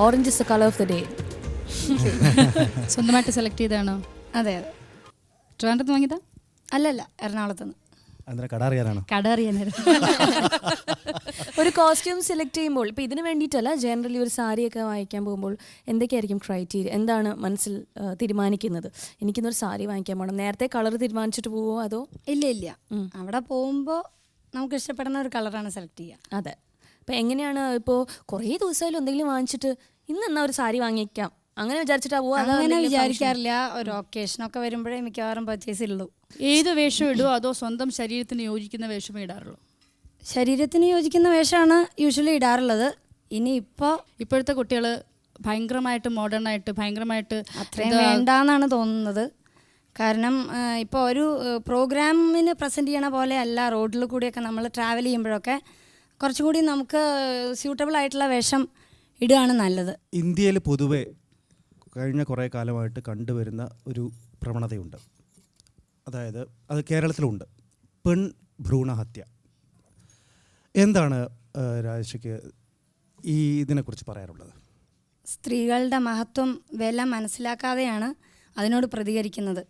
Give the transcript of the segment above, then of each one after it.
Orange is the colour of the day. സ്വന്തമായിട്ട് select ചെയ്താണോ? അതെ അതെ. ട്രിവാൻഡ്രത്ത് വാങ്ങിയതാ? അല്ലല്ല, എറണാകുളത്ത് നിന്ന്. കട അറിയാനാണോ? കട അറിയാനായിരുന്നു. ഒരു കോസ്റ്റ്യൂം സെലക്ട് ചെയ്യുമ്പോൾ ഇപ്പം ഇതിന് വേണ്ടിയിട്ടല്ല, ജനറലി ഒരു സാരിയൊക്കെ വാങ്ങിക്കാൻ പോകുമ്പോൾ എന്തൊക്കെയായിരിക്കും ക്രൈറ്റീരിയ? എന്താണ് മനസ്സിൽ തീരുമാനിക്കുന്നത്? എനിക്കിന്നൊരു സാരി വാങ്ങിക്കാൻ പോകണം, നേരത്തെ കളർ തീരുമാനിച്ചിട്ട് പോവോ അതോ? ഇല്ല, അവിടെ പോകുമ്പോൾ നമുക്ക് ഇഷ്ടപ്പെടുന്ന ഒരു കളറാണ് സെലക്ട് ചെയ്യുക. അതെ. അപ്പം എങ്ങനെയാണ് ഇപ്പോൾ കുറേ ദിവസമായാലും എന്തെങ്കിലും വാങ്ങിച്ചിട്ട് ഇന്ന് എന്നാ ഒരു സാരി വാങ്ങിക്കാം അങ്ങനെ വിചാരിച്ചിട്ടാ പോവാ? അങ്ങനെ വിചാരിക്കാറില്ല. ഒരു ഒക്കേഷനൊക്കെ വരുമ്പോഴേ മിക്കവാറും പർച്ചേസ് ഉള്ളൂ. ഏത് വേഷം ഇടുമോ അതോ സ്വന്തം ശരീരത്തിന് യോജിക്കുന്ന വേഷമേ ഇടാറുള്ളൂ? ശരീരത്തിന് യോജിക്കുന്ന വേഷമാണ് യൂഷ്വലി ഇടാറുള്ളത്. ഇനി ഇപ്പോഴത്തെ കുട്ടികൾ ഭയങ്കരമായിട്ട് മോഡേണായിട്ട് ഭയങ്കരമായിട്ട് അത്രയും വേണ്ടാന്നാണ് തോന്നുന്നത്. കാരണം ഇപ്പോൾ ഒരു പ്രോഗ്രാമിന് പ്രസൻറ്റ് ചെയ്യണ പോലെ അല്ല, റോഡിൽ കൂടിയൊക്കെ നമ്മൾ ട്രാവൽ ചെയ്യുമ്പോഴൊക്കെ കുറച്ചും കൂടി നമുക്ക് സ്യൂട്ടബിൾ ആയിട്ടുള്ള വേഷം ഇടുകയാണ് നല്ലത്. ഇന്ത്യയിൽ പൊതുവെ കഴിഞ്ഞ കുറേ കാലമായിട്ട് കണ്ടുവരുന്ന ഒരു പ്രവണതയുണ്ട്, അതായത് അത് കേരളത്തിലുണ്ട്, പെൺ ഭ്രൂണഹത്യ. എന്താണ് രാജേഷിക്ക് ഇതിനെക്കുറിച്ച് പറയാനുള്ളത്? സ്ത്രീകളുടെ മഹത്വം, വില മനസ്സിലാക്കാതെയാണ് അതിനോട് പ്രതികരിക്കുന്നത്.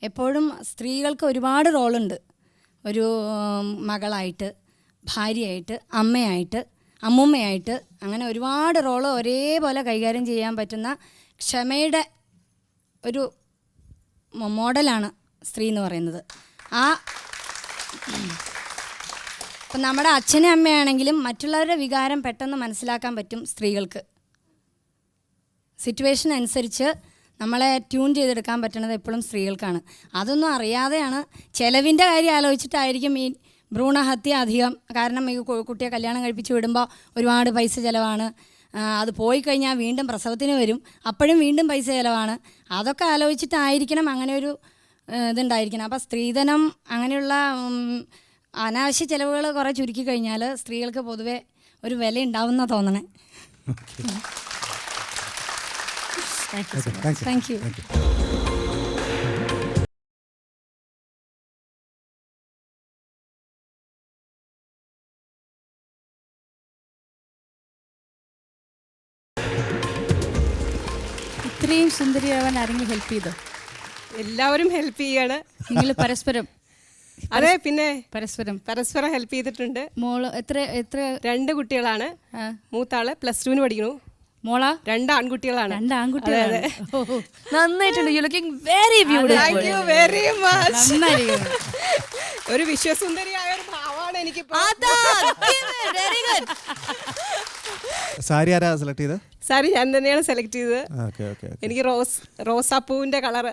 എപ്പോഴും സ്ത്രീകൾക്ക് ഒരുപാട് റോളുണ്ട്. ഒരു മകളായിട്ട്, ഭാര്യയായിട്ട്, അമ്മയായിട്ട്, അമ്മുമ്മയായിട്ട്, അങ്ങനെ ഒരുപാട് റോള് ഒരേപോലെ കൈകാര്യം ചെയ്യാൻ പറ്റുന്ന ക്ഷമയുടെ ഒരു മോഡലാണ് സ്ത്രീ എന്ന് പറയുന്നത്. ഇപ്പം നമ്മുടെ അച്ഛനും അമ്മയാണെങ്കിലും മറ്റുള്ളവരുടെ വികാരം പെട്ടെന്ന് മനസ്സിലാക്കാൻ പറ്റും സ്ത്രീകൾക്ക്. സിറ്റുവേഷൻ അനുസരിച്ച് നമ്മളെ ട്യൂൺ ചെയ്തെടുക്കാൻ പറ്റുന്നത് എപ്പോഴും സ്ത്രീകൾക്കാണ്. അതൊന്നും അറിയാതെയാണ്, ചിലവിൻ്റെ കാര്യം ആലോചിച്ചിട്ടായിരിക്കും ഈ ഭ്രൂണഹത്യ അധികം. കാരണം ഈ കുട്ടിയെ കല്യാണം കഴിപ്പിച്ച് വിടുമ്പോൾ ഒരുപാട് പൈസ ചിലവാണ്. അത് പോയി കഴിഞ്ഞാൽ വീണ്ടും പ്രസവത്തിന് വരും, അപ്പോഴും വീണ്ടും പൈസ ചിലവാണ്. അതൊക്കെ ആലോചിച്ചിട്ടായിരിക്കണം അങ്ങനെ ഒരു ഇതുണ്ടായിരിക്കണം. അപ്പോൾ സ്ത്രീധനം അങ്ങനെയുള്ള അനാവശ്യ ചിലവുകൾ കുറേ ചുരുക്കി കഴിഞ്ഞാൽ സ്ത്രീകൾക്ക് പൊതുവെ ഒരു വില ഉണ്ടാവുന്ന തോന്നണേ. Thank you. ഇത്രയും സുന്ദരിയാവാൻ ആരെങ്കിലും ഹെൽപ്പ് ചെയ്തോ? എല്ലാവരും ഹെൽപ്പ് ചെയ്യാണ്. നിങ്ങൾ പരസ്പരം? അതെ, പിന്നെ പരസ്പരം ഹെൽപ്പ് ചെയ്തിട്ടുണ്ട്. മോള് എത്ര 2 കുട്ടികളാണ്. മൂത്താള് +2 പഠിക്കണു. മോളാ? 2 ആൺകുട്ടികളാണ്. 2 ആൺകുട്ടികളാണ്. നന്നായിട്ടുണ്ട്. You looking very beautiful. Thank you very much. നന്നായിരിക്കുന്നു. ഒരു വിശ്വസുന്ദരിയായ ഒരു ഭാവമാണ് എനിക്ക്. Very good. സാരി ആരാ സെലക്ട് ചെയ്തത്? സാരി ഞാൻ തന്നെയാണ് സെലക്ട് ചെയ്തത്. എനിക്ക് റോസാപ്പൂവിന്റെ കളർ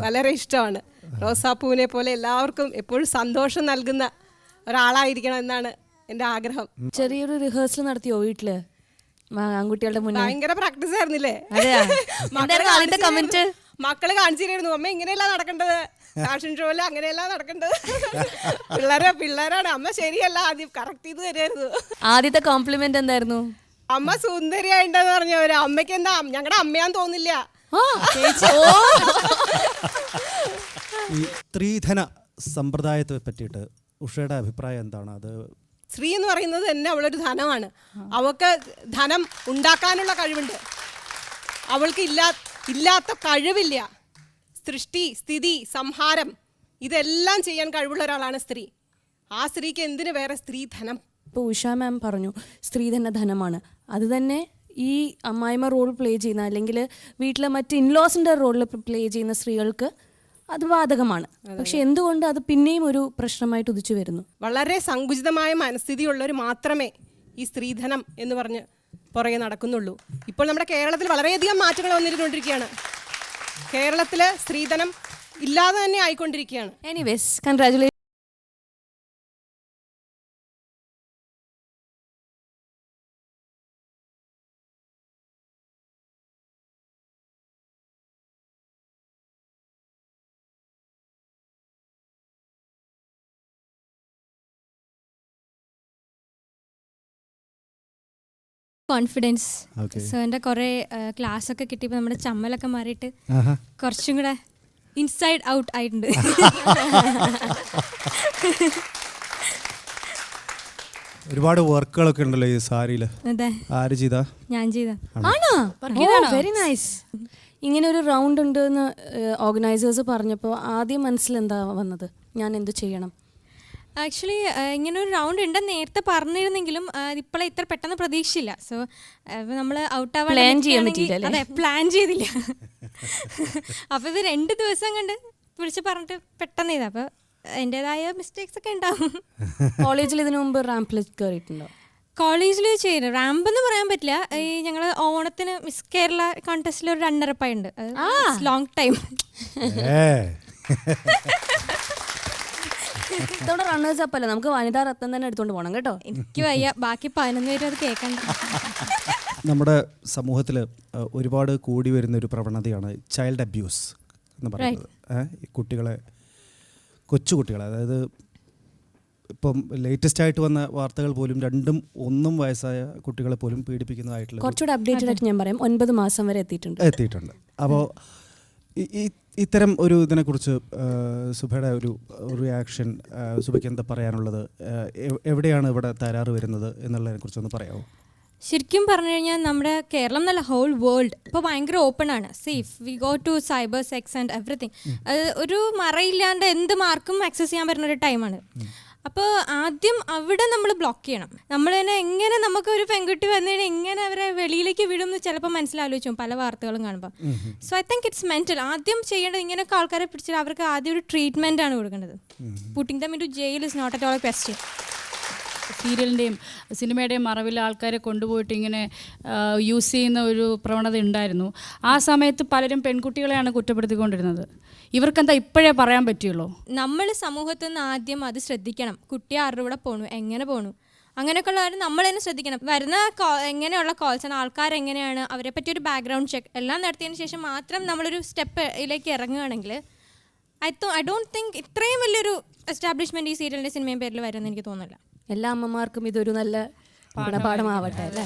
വളരെ ഇഷ്ടമാണ്. റോസാപ്പൂവിനെ പോലെ എല്ലാവർക്കും എപ്പോഴും സന്തോഷം നൽകുന്ന ഒരാളായിരിക്കണം എന്നാണ് എൻ്റെ ആഗ്രഹം. ചെറിയൊരു റിഹേഴ്സൽ നടത്തിയോ വീട്ടില് ആൺകുട്ടികളുടെ മുന്നിൽ? ഭയങ്കര പ്രാക്ടീസ് ആയിരുന്നില്ലേ? മക്കള് കാണിച്ചിരുന്നു, അമ്മ ഇങ്ങനെയല്ല നടക്കേണ്ടത്, ഫാഷൻ ഷോയില് അങ്ങനെയല്ല നടക്കേണ്ടത്. പിള്ളേരാണ്. അമ്മ ശരിയല്ല, ആദ്യം കറക്റ്റ് ചെയ്ത് തരുമായിരുന്നു. ആദ്യത്തെ കോംപ്ലിമെന്റ് എന്തായിരുന്നു? അമ്മ സുന്ദരിയായിട്ടെന്ന് പറഞ്ഞവര്. അമ്മയ്ക്ക് എന്താ ഞങ്ങളുടെ അമ്മയാന്ന് തോന്നില്ല. ഈ സ്ത്രീധന സമ്പ്രദായത്തെ പറ്റിയിട്ട് ഉഷയുടെ അഭിപ്രായം എന്താണ്? അത് സ്ത്രീ എന്ന് പറയുന്നത് തന്നെ അവളൊരു ധനമാണ്. അവൾക്ക് ധനം ഉണ്ടാക്കാനുള്ള കഴിവുണ്ട്. അവൾക്ക് ഇല്ലാത്ത കഴിവില്ല. സൃഷ്ടി, സ്ഥിതി, സംഹാരം ഇതെല്ലാം ചെയ്യാൻ കഴിവുള്ള ഒരാളാണ് സ്ത്രീ. ആ സ്ത്രീക്ക് എന്തിനു വേറെ സ്ത്രീധനം? ഇപ്പോൾ ഉഷ മാം പറഞ്ഞു സ്ത്രീ തന്നെ ധനമാണ്. അത് തന്നെ ഈ അമ്മായിമ്മ റോൾ പ്ലേ ചെയ്യുന്ന, അല്ലെങ്കിൽ വീട്ടിലെ മറ്റ് ഇൻലോസിൻ്റെ റോളിൽ പ്ലേ ചെയ്യുന്ന സ്ത്രീകൾക്ക് അത് ബാധകമാണ്. പക്ഷെ എന്തുകൊണ്ട് അത് പിന്നെയും ഒരു പ്രശ്നമായിട്ട് ഉദിച്ചു വരുന്നു? വളരെ സങ്കുചിതമായ മനസ്ഥിതിയുള്ളവർ മാത്രമേ ഈ സ്ത്രീധനം എന്ന് പറഞ്ഞ് പുറകെ നടക്കുന്നുള്ളൂ. ഇപ്പോൾ നമ്മുടെ കേരളത്തിൽ വളരെയധികം മാറ്റങ്ങൾ വന്നിരുന്നുകൊണ്ടിരിക്കുകയാണ്. കേരളത്തിൽ സ്ത്രീധനം ഇല്ലാതെ തന്നെ ആയിക്കൊണ്ടിരിക്കുകയാണ്. Anyways, congratulation. കോൺഫിഡൻസ്. സോ എൻ്റെ കുറേ ക്ലാസ്സൊക്കെ കിട്ടിയപ്പോൾ നമ്മുടെ ചമ്മലൊക്കെ മാറിയിട്ട് കുറച്ചും കൂടെ ഇൻസൈഡ് ഔട്ട് ആയിട്ടുണ്ട്. ഒരുപാട് വർക്കുകളൊക്കെ ഉണ്ടല്ലോ ഈ സാരിയിൽ. അതെ, ആര് ചെയ്താ? ഞാൻ ചെയ്ത. ആണോ? Very nice. ഇങ്ങനെ ഒരു റൗണ്ട് ഉണ്ട് എന്ന് ഓർഗനൈസേഴ്സ് പറഞ്ഞപ്പോൾ ആദ്യം മനസ്സിൽ എന്താ വന്നത്? ഞാൻ എന്ത് ചെയ്യണം? ആക്ച്വലി ഇങ്ങനെ ഒരു റൗണ്ട് ഉണ്ടെന്ന് നേരത്തെ പറഞ്ഞിരുന്നെങ്കിലും ഇപ്പോഴെ ഇത്ര പെട്ടെന്ന് പ്രതീക്ഷയില്ല. സോ നമ്മൾ ഔട്ട് ആവാൻ Plan ചെയ്യാൻ പറ്റിയില്ല അല്ലേ? അതെ, പ്ലാൻ ചെയ്തില്ല. അപ്പോൾ ഇത് 2 ദിവസം കണ്ട് വിളിച്ച് പറഞ്ഞിട്ട് പെട്ടെന്ന് ചെയ്താൽ അപ്പോൾ അതിൻ്റെതായ മിസ്റ്റേക്സ് ഒക്കെ ഉണ്ടാവും. കോളേജിൽ ഇതിനു മുമ്പ് റാമ്പിൽ കയറിയിട്ടുണ്ടോ? കോളേജിൽ ചെയ്ത് റാമ്പ് എന്ന് പറയാൻ പറ്റില്ല. ഈ ഞങ്ങൾ ഓണത്തിന് മിസ് കേരള കോൺടെസ്റ്റിൽ ഒരു റണ്ണറപ്പ് ഉണ്ട്. Long time. ഇതോടെ റണ്ണേഴ്സ് അപ്പ് അല്ല, നമുക്ക് വനിതാ രത്നം തന്നെ എടുത്തോണ്ട് പോകണം കേട്ടോ. എനിക്ക് വയ്യ, ബാക്കി 11 പേരും അത് കേൾക്കണ്ട. നമ്മുടെ സമൂഹത്തിൽ ഒരുപാട് കൂടി വരുന്ന ഒരു പ്രവണതയാണ് ചൈൽഡ് അബ്യൂസ് എന്ന് പറയുന്നത്. ഈ കുട്ടികളെ, കൊച്ചുകുട്ടികളെ, അതായത് ഇപ്പം ലേറ്റസ്റ്റ് ആയിട്ട് വന്ന വാർത്തകൾ പോലും 2ഉം 1ഉം വയസ്സായ കുട്ടികളെ പോലും പീഡിപ്പിക്കുന്നതായിട്ടുള്ള കുറച്ചുകൂടെ അപ്ഡേറ്റഡ് ആയിട്ട് ഞാൻ പറയാം, 9 മാസം വരെ എത്തിയിട്ടുണ്ട്. അപ്പോൾ ഇത്തരം ഒരു ഇതിനെക്കുറിച്ച് സുബയുടെ ഒരു റിയാക്ഷൻ, സുബയ്ക്ക് എന്താ പറയാനുള്ളത്? എവിടെയാണ് ഇവിടെ തകരാറ് വരുന്നത് എന്നുള്ളതിനെക്കുറിച്ചൊന്ന് പറയാമോ? ശരിക്കും പറഞ്ഞു കഴിഞ്ഞാൽ നമ്മുടെ കേരളം എന്നല്ല, ഹോൾ വേൾഡ് ഇപ്പോൾ ഭയങ്കര ഓപ്പൺ ആണ്. Safe, we go to cyber sex and everything. ഒരു മറയില്ലാണ്ട് എന്ത് മാർക്കും ആക്സസ് ചെയ്യാൻ പറ്റുന്ന ഒരു ടൈമാണ്. അപ്പോൾ ആദ്യം അവിടെ നമ്മൾ ബ്ലോക്ക് ചെയ്യണം. നമ്മൾ തന്നെ എങ്ങനെ നമുക്ക് ഒരു പെൺകുട്ടി വന്നു കഴിഞ്ഞാൽ എങ്ങനെ അവരെ വെളിയിലേക്ക് വിടും എന്ന് ചിലപ്പോൾ മനസ്സിലാലോചിച്ചു പല വാർത്തകളും കാണുമ്പോൾ. So I think it's mental. ആദ്യം ചെയ്യേണ്ടത് ഇങ്ങനെയൊക്കെ ആൾക്കാരെ പിടിച്ചാൽ അവർക്ക് ആദ്യം ഒരു ട്രീറ്റ്മെൻ്റ് ആണ് കൊടുക്കേണ്ടത്. Putting them into jail is not at all a question. സീരിയലിൻ്റെയും സിനിമയുടെയും മറവിൽ ആൾക്കാരെ കൊണ്ടുപോയിട്ട് ഇങ്ങനെ യൂസ് ചെയ്യുന്ന ഒരു പ്രവണത ഉണ്ടായിരുന്നു. ആ സമയത്ത് പലരും പെൺകുട്ടികളെയാണ് കുറ്റപ്പെടുത്തിക്കൊണ്ടിരുന്നത്. ഇവർക്കെന്താ ഇപ്പോഴേ പറയാൻ പറ്റുള്ളൂ? നമ്മൾ സമൂഹത്തിൽ നിന്ന് ആദ്യം അത് ശ്രദ്ധിക്കണം. കുട്ടി ആരുടെ കൂടെ പോണു, എങ്ങനെ പോണു, അങ്ങനെയൊക്കെ ഉള്ള കാര്യം നമ്മൾ തന്നെ ശ്രദ്ധിക്കണം. വരുന്ന എങ്ങനെയുള്ള കോൾസാണ്, ആൾക്കാരെങ്ങനെയാണ്, അവരെ പറ്റി ഒരു ബാക്ക്ഗ്രൗണ്ട് ചെക്ക് എല്ലാം നടത്തിയതിന് ശേഷം മാത്രം നമ്മളൊരു സ്റ്റെപ്പിലേക്ക് ഇറങ്ങുകയാണെങ്കിൽ ഐ ഡോണ്ട് തിങ്ക് ഇത്രയും വലിയൊരു എസ്റ്റാബ്ലിഷ്മെൻറ്റ് ഈ സീരിയലിൻ്റെ സിനിമയും പേരിൽ വരുമെന്ന് എനിക്ക് തോന്നുന്നില്ല. എല്ലാ അമ്മമാർക്കും ഇതൊരു നല്ല ഗുണപാഠമാവട്ടെ അല്ലേ?